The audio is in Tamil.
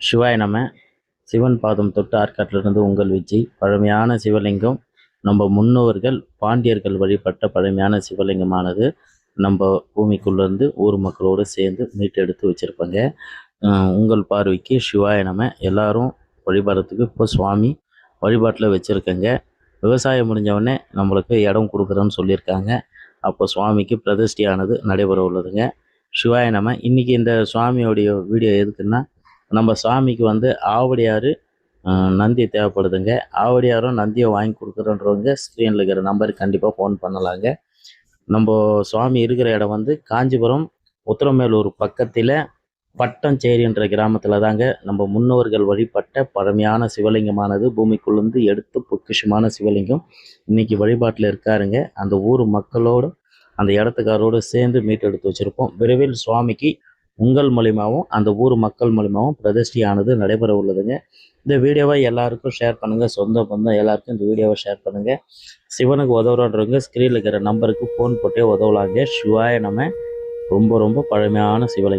சிவாய நம. சிவன் பாதம் தொட்டு ஆற்காட்டிலிருந்து உங்கள் விஜய். பழமையான சிவலிங்கம், நம்ம முன்னோர்கள் பாண்டியர்கள் வழிபட்ட பழமையான சிவலிங்கமானது நம்ம பூமிக்குள்ளேருந்து ஊர் மக்களோடு சேர்ந்து மீட்டெடுத்து வச்சுருப்பாங்க. உங்கள் பார்வைக்கு சிவாய நம. எல்லாரும் வழிபடுறதுக்கு இப்போ சுவாமி வழிபாட்டில் வச்சுருக்கங்க. விவசாயம் முடிஞ்சவொடனே நம்மளுக்கு இடம் கொடுக்குறோன்னு சொல்லியிருக்காங்க. அப்போ சுவாமிக்கு பிரதிஷ்டையானது நடைபெற உள்ளதுங்க. சிவாய நம. இன்றைக்கி இந்த சுவாமியோடைய வீடியோ எதுக்குன்னா, நம்ம சாமிக்கு வந்து ஆவடியார் நந்தி தேவைப்படுதுங்க. ஆவடியாரும் நந்தியை வாங்கி கொடுக்குறோன்றவங்க ஸ்க்ரீனில் இருக்கிற நம்பருக்கு கண்டிப்பாக ஃபோன் பண்ணலாங்க. நம்ம சுவாமி இருக்கிற இடம் வந்து காஞ்சிபுரம் உத்திரமேலூர் பக்கத்தில் பட்டஞ்சேரின்ற கிராமத்தில் தாங்க நம்ம முன்னோர்கள் வழிபட்ட பழமையான சிவலிங்கமானது பூமிக்குள்ளேருந்து எடுத்து பொக்கிஷமான சிவலிங்கம் இன்றைக்கி வழிபாட்டில் இருக்காருங்க. அந்த ஊர் மக்களோடு அந்த இடத்துக்காரோடு சேர்ந்து மீட்டெடுத்து வச்சுருப்போம். விரைவில் சுவாமிக்கு உங்கள் மூலியமாகவும் அந்த ஊர் மக்கள் மூலியமாகவும் பிரதிஷ்டையானது நடைபெற உள்ளதுங்க. இந்த வீடியோவை எல்லாருக்கும் ஷேர் பண்ணுங்கள். சொந்த பந்தம் எல்லாருக்கும் இந்த வீடியோவை ஷேர் பண்ணுங்கள். சிவனுக்கு உதவுறன்றவங்க ஸ்க்ரீனில் இருக்கிற நம்பருக்கு ஃபோன் போட்டே உதவலாங்க. சிவாய நம்ம. ரொம்ப ரொம்ப பழமையான சிவலிங்கம்.